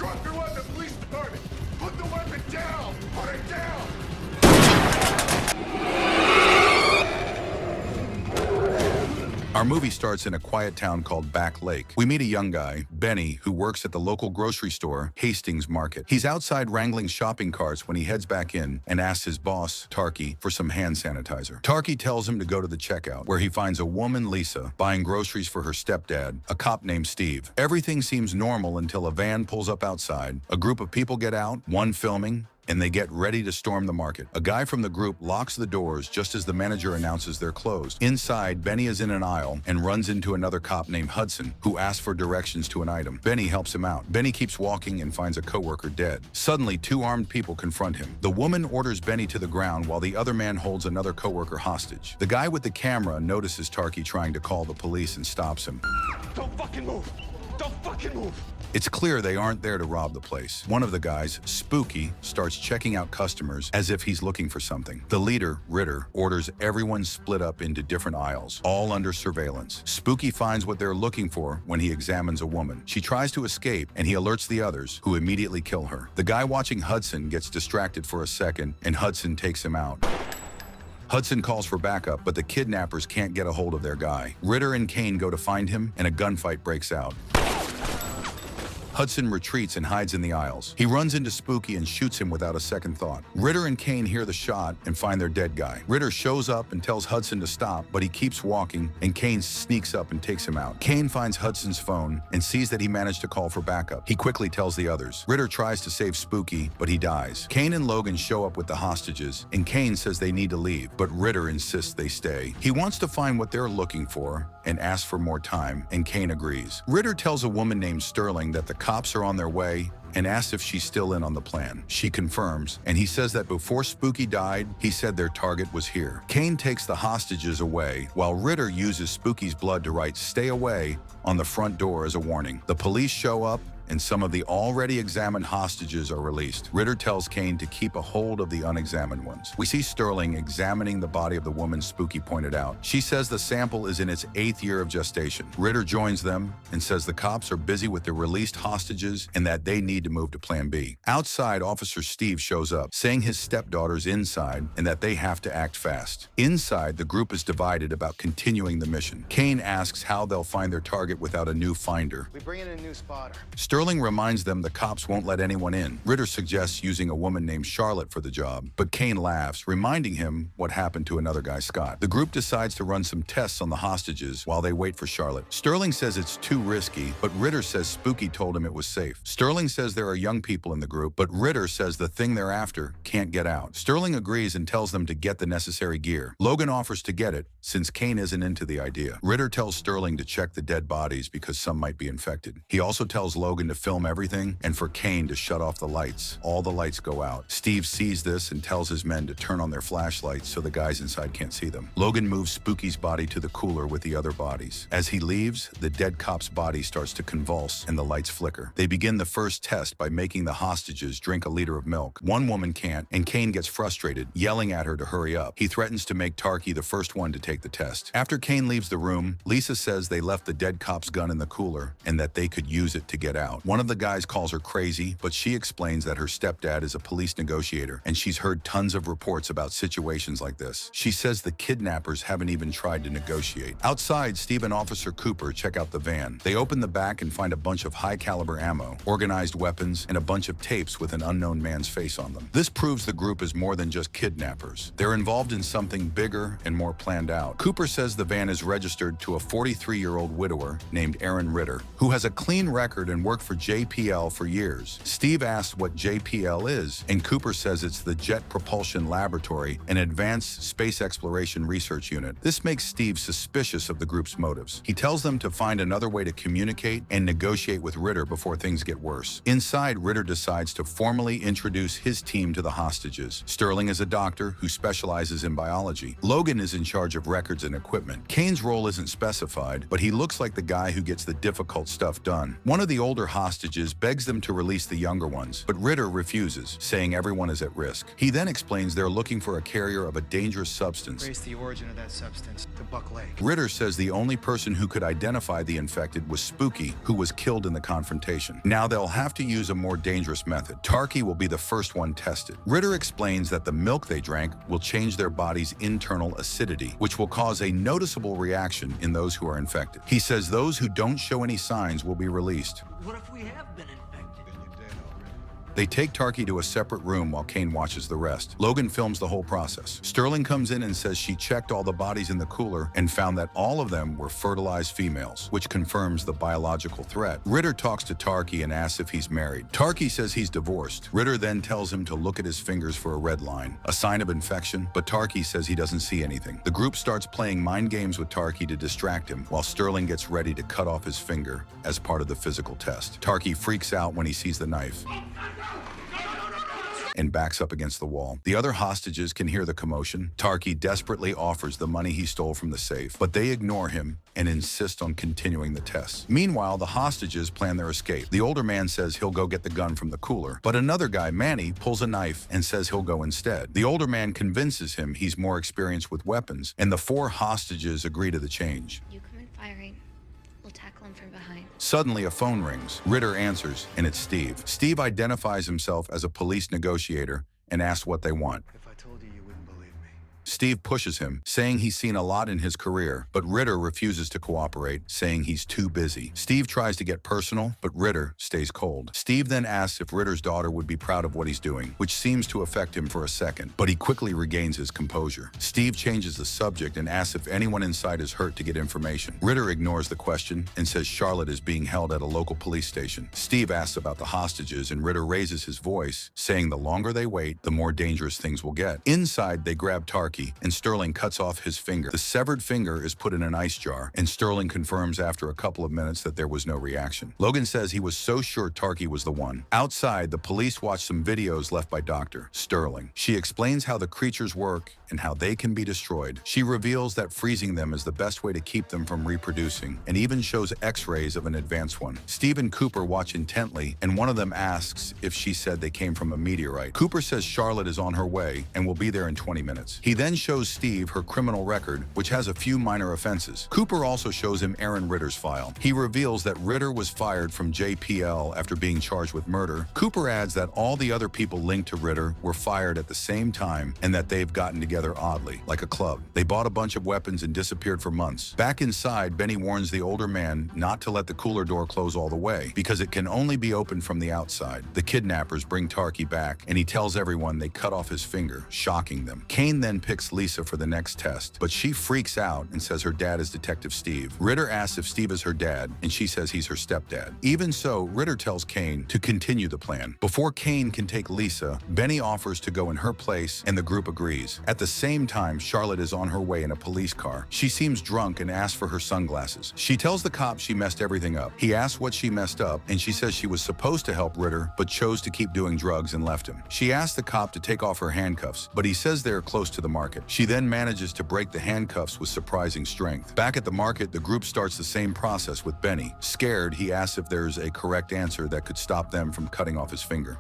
Drop your weapon, police department! Put the weapon down! Put it down! Our movie starts in a quiet town called Back Lake. We meet a young guy, Benny, who works at the local grocery store, Hastings Market. He's outside wrangling shopping carts when he heads back in and asks his boss, Tarky, for some hand sanitizer. Tarky tells him to go to the checkout, where he finds a woman, Lisa, buying groceries for her stepdad, a cop named Steve. Everything seems normal until a van pulls up outside. A group of people get out, one filming, and they get ready to storm the market. A guy from the group locks the doors just as the manager announces they're closed. Inside, Benny is in an aisle and runs into another cop named Hudson, who asks for directions to an item. Benny helps him out. Benny keeps walking and finds a coworker dead. Suddenly, two armed people confront him. The woman orders Benny to the ground while the other man holds another coworker hostage. The guy with the camera notices Tarky trying to call the police and stops him. Don't fucking move! Don't fucking move! It's clear they aren't there to rob the place. One of the guys, Spooky, starts checking out customers as if he's looking for something. The leader, Ritter, orders everyone split up into different aisles, all under surveillance. Spooky finds what they're looking for when he examines a woman. She tries to escape, and he alerts the others, who immediately kill her. The guy watching Hudson gets distracted for a second, and Hudson takes him out. Hudson calls for backup, but the kidnappers can't get a hold of their guy. Ritter and Kane go to find him, and a gunfight breaks out. Hudson retreats and hides in the aisles. He runs into Spooky and shoots him without a second thought. Ritter and Kane hear the shot and find their dead guy. Ritter shows up and tells Hudson to stop, but he keeps walking, and Kane sneaks up and takes him out. Kane finds Hudson's phone and sees that he managed to call for backup. He quickly tells the others. Ritter tries to save Spooky, but he dies. Kane and Logan show up with the hostages, and Kane says they need to leave, but Ritter insists they stay. He wants to find what they're looking for and asks for more time, and Kane agrees. Ritter tells a woman named Sterling that the cops are on their way and asks if she's still in on the plan. She confirms, and he says that before Spooky died, he said their target was here. Kane takes the hostages away, while Ritter uses Spooky's blood to write "Stay away" on the front door as a warning. The police show up, and some of the already examined hostages are released. Ritter tells Kane to keep a hold of the unexamined ones. We see Sterling examining the body of the woman Spooky pointed out. She says the sample is in its 8th year of gestation. Ritter joins them and says the cops are busy with the released hostages and that they need to move to Plan B. Outside, Officer Steve shows up, saying his stepdaughter's inside and that they have to act fast. Inside, the group is divided about continuing the mission. Kane asks how they'll find their target without a new finder. We bring in a new spotter. Sterling reminds them the cops won't let anyone in. Ritter suggests using a woman named Charlotte for the job, but Kane laughs, reminding him what happened to another guy, Scott. The group decides to run some tests on the hostages while they wait for Charlotte. Sterling says it's too risky, but Ritter says Spooky told him it was safe. Sterling says there are young people in the group, but Ritter says the thing they're after can't get out. Sterling agrees and tells them to get the necessary gear. Logan offers to get it, since Kane isn't into the idea. Ritter tells Sterling to check the dead bodies because some might be infected. He also tells Logan to film everything and for Kane to shut off the lights. All the lights go out. Steve sees this and tells his men to turn on their flashlights so the guys inside can't see them. Logan moves Spooky's body to the cooler with the other bodies. As he leaves, the dead cop's body starts to convulse and the lights flicker. They begin the first test by making the hostages drink a liter of milk. One woman can't, and Kane gets frustrated, yelling at her to hurry up. He threatens to make Tarky the first one to take the test. After Kane leaves the room, Lisa says they left the dead cop's gun in the cooler and that they could use it to get out. One of the guys calls her crazy, but she explains that her stepdad is a police negotiator and she's heard tons of reports about situations like this. She says the kidnappers haven't even tried to negotiate. Outside, Steve and Officer Cooper check out the van. They open the back and find a bunch of high-caliber ammo, organized weapons, and a bunch of tapes with an unknown man's face on them. This proves the group is more than just kidnappers. They're involved in something bigger and more planned out. Cooper says the van is registered to a 43-year-old widower named Erin Ritter, who has a clean record and worked for JPL for years. Steve asks what JPL is, and Cooper says it's the Jet Propulsion Laboratory, an advanced space exploration research unit. This makes Steve suspicious of the group's motives. He tells them to find another way to communicate and negotiate with Ritter before things get worse. Inside, Ritter decides to formally introduce his team to the hostages. Sterling is a doctor who specializes in biology. Logan is in charge of records and equipment. Kane's role isn't specified, but he looks like the guy who gets the difficult stuff done. One of the older hostages begs them to release the younger ones, but Ritter refuses, saying everyone is at risk. He then explains they're looking for a carrier of a dangerous substance. Trace the origin of that substance to Buck Lake. Ritter says the only person who could identify the infected was Spooky, who was killed in the confrontation. Now they'll have to use a more dangerous method. Tarky will be the first one tested. Ritter explains that the milk they drank will change their body's internal acidity, which will cause a noticeable reaction in those who are infected. He says those who don't show any signs will be released. What if we have been infected? Then you're dead already. They take Tarky to a separate room while Kane watches the rest. Logan films the whole process. Sterling comes in and says she checked all the bodies in the cooler and found that all of them were fertilized females, which confirms the biological threat. Ritter talks to Tarky and asks if he's married. Tarky says he's divorced. Ritter then tells him to look at his fingers for a red line, a sign of infection, but Tarky says he doesn't see anything. The group starts playing mind games with Tarky to distract him, while Sterling gets ready to cut off his finger as part of the physical test. Tarky freaks out when he sees the knife and backs up against the wall. The other hostages can hear the commotion. Tarky desperately offers the money he stole from the safe, but they ignore him and insist on continuing the tests. Meanwhile, the hostages plan their escape. The older man says he'll go get the gun from the cooler, but another guy, Manny, pulls a knife and says he'll go instead. The older man convinces him he's more experienced with weapons, and the 4 hostages agree to the change. You come in firing. We'll tackle him from behind. Suddenly, a phone rings. Ritter answers, and it's Steve. Steve identifies himself as a police negotiator and asks what they want. If I told you, you wouldn't believe me. Steve pushes him, saying he's seen a lot in his career, but Ritter refuses to cooperate, saying he's too busy. Steve tries to get personal, but Ritter stays cold. Steve then asks if Ritter's daughter would be proud of what he's doing, which seems to affect him for a second, but he quickly regains his composure. Steve changes the subject and asks if anyone inside is hurt to get information. Ritter ignores the question and says Charlotte is being held at a local police station. Steve asks about the hostages, and Ritter raises his voice, saying the longer they wait, the more dangerous things will get. Inside, they grab Tarky, and Sterling cuts off his finger. The severed finger is put in an ice jar, and Sterling confirms after a couple of minutes that there was no reaction. Logan says he was so sure Tarky was the one. Outside, the police watch some videos left by Dr. Sterling. She explains how the creatures work and how they can be destroyed. She reveals that freezing them is the best way to keep them from reproducing, and even shows x-rays of an advanced one. Steve and Cooper watch intently, and one of them asks if she said they came from a meteorite. Cooper says Charlotte is on her way and will be there in 20 minutes. He then shows Steve her criminal record, which has a few minor offenses. Cooper also shows him Aaron Ritter's file. He reveals that Ritter was fired from JPL after being charged with murder. Cooper adds that all the other people linked to Ritter were fired at the same time, and that they've gotten together oddly, like a club. They bought a bunch of weapons and disappeared for months. Back inside, Benny warns the older man not to let the cooler door close all the way, because it can only be opened from the outside. The kidnappers bring Tarky back, and he tells everyone they cut off his finger, shocking them. Kane then picks Lisa for the next test, but she freaks out and says her dad is Detective Steve. Ritter asks if Steve is her dad, and she says he's her stepdad. Even so, Ritter tells Kane to continue the plan. Before Kane can take Lisa, Benny offers to go in her place, and the group agrees. At the same time, Charlotte is on her way in a police car. She seems drunk and asks for her sunglasses. She tells the cop she messed everything up. He asks what she messed up, and she says she was supposed to help Ritter, but chose to keep doing drugs and left him. She asks the cop to take off her handcuffs, but he says they're close to the market. She then manages to break the handcuffs with surprising strength. Back at the market, the group starts the same process with Benny. Scared, he asks if there's a correct answer that could stop them from cutting off his finger.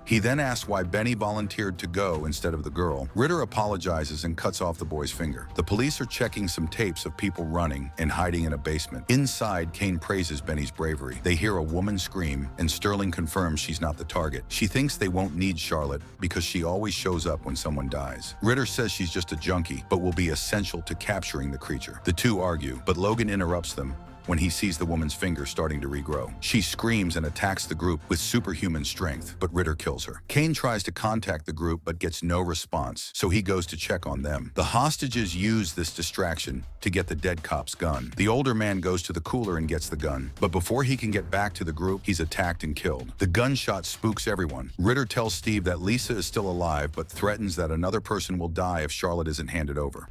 He then asks why Benny volunteered to go instead of the girl. Ritter apologizes and cuts off the boy's finger. The police are checking some tapes of people running and hiding in a basement. Inside, Kane praises Benny's bravery. They hear a woman scream, and Sterling confirms she's not the target. She thinks they won't need Charlotte because she always shows up when someone dies. Ritter says she's just a junkie, but will be essential to capturing the creature. The two argue, but Logan interrupts them when he sees the woman's finger starting to regrow. She screams and attacks the group with superhuman strength, but Ritter kills her. Kane tries to contact the group but gets no response, so he goes to check on them. The hostages use this distraction to get the dead cop's gun. The older man goes to the cooler and gets the gun, but before he can get back to the group, he's attacked and killed. The gunshot spooks everyone. Ritter tells Steve that Lisa is still alive, but threatens that another person will die if Charlotte isn't handed over.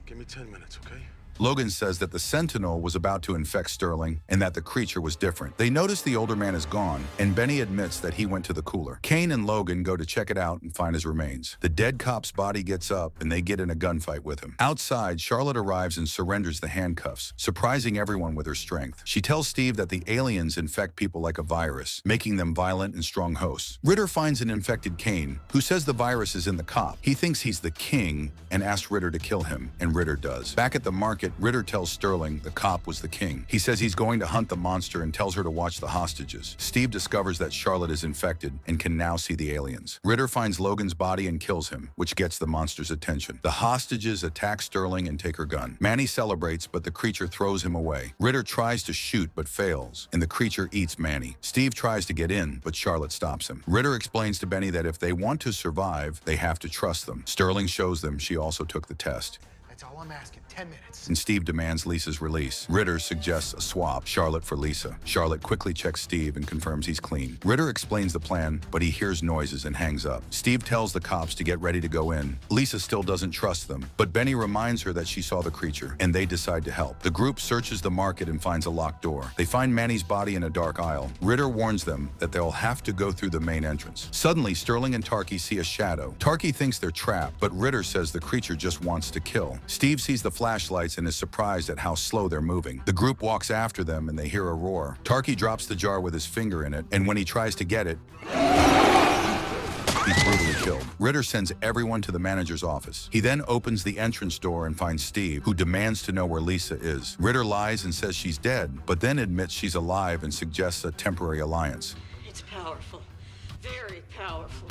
Give me 10 minutes, okay? Logan says that the Sentinel was about to infect Sterling and that the creature was different. They notice the older man is gone, and Benny admits that he went to the cooler. Kane and Logan go to check it out and find his remains. The dead cop's body gets up, and they get in a gunfight with him. Outside, Charlotte arrives and surrenders the handcuffs, surprising everyone with her strength. She tells Steve that the aliens infect people like a virus, making them violent and strong hosts. Ritter finds an infected Kane, who says the virus is in the cop. He thinks he's the king and asks Ritter to kill him, and Ritter does. Back at the market, Ritter tells Sterling the cop was the king. He says he's going to hunt the monster and tells her to watch the hostages. Steve discovers that Charlotte is infected and can now see the aliens. Ritter finds Logan's body and kills him, which gets the monster's attention. The hostages attack Sterling and take her gun. Manny celebrates, but the creature throws him away. Ritter tries to shoot but fails, and the creature eats Manny. Steve tries to get in, but Charlotte stops him. Ritter explains to Benny that if they want to survive, they have to trust them. Sterling shows them she also took the test. That's all I'm asking. 10 minutes. And Steve demands Lisa's release. Ritter suggests a swap, Charlotte for Lisa. Charlotte quickly checks Steve and confirms he's clean. Ritter explains the plan, but he hears noises and hangs up. Steve tells the cops to get ready to go in. Lisa still doesn't trust them, but Benny reminds her that she saw the creature, and they decide to help. The group searches the market and finds a locked door. They find Manny's body in a dark aisle. Ritter warns them that they'll have to go through the main entrance. Suddenly, Sterling and Tarky see a shadow. Tarky thinks they're trapped, but Ritter says the creature just wants to kill. Steve sees the flashlights and is surprised at how slow they're moving. The group walks after them and they hear a roar. Tarky drops the jar with his finger in it, and when he tries to get it, he's brutally killed. Ritter sends everyone to the manager's office. He then opens the entrance door and finds Steve, who demands to know where Lisa is. Ritter lies and says she's dead, but then admits she's alive and suggests a temporary alliance. It's powerful. Very powerful.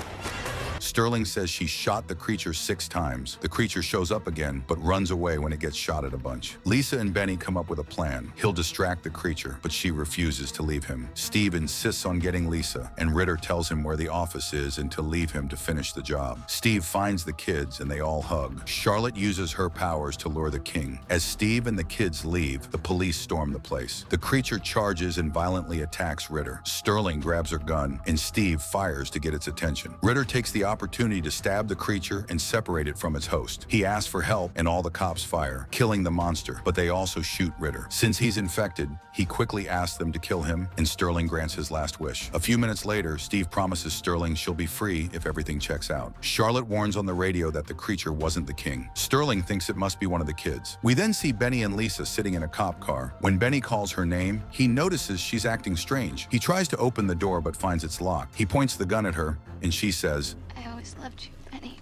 Sterling says she shot the creature 6 times. The creature shows up again, but runs away when it gets shot at a bunch. Lisa and Benny come up with a plan. He'll distract the creature, but she refuses to leave him. Steve insists on getting Lisa, and Ritter tells him where the office is and to leave him to finish the job. Steve finds the kids, and they all hug. Charlotte uses her powers to lure the king. As Steve and the kids leave, the police storm the place. The creature charges and violently attacks Ritter. Sterling grabs her gun, and Steve fires to get its attention. Ritter takes the opportunity to stab the creature and separate it from its host. He asks for help, and all the cops fire, killing the monster, but they also shoot Ritter. Since he's infected, he quickly asks them to kill him, and Sterling grants his last wish. A few minutes later, Steve promises Sterling she'll be free if everything checks out. Charlotte warns on the radio that the creature wasn't the king. Sterling thinks it must be one of the kids. We then see Benny and Lisa sitting in a cop car. When Benny calls her name, he notices she's acting strange. He tries to open the door but finds it's locked. He points the gun at her, and she says, I always loved you, Benny.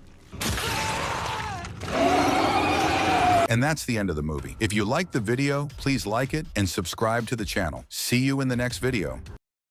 and that's the end of the movie. If you liked the video, please like it and subscribe to the channel. See you in the next video.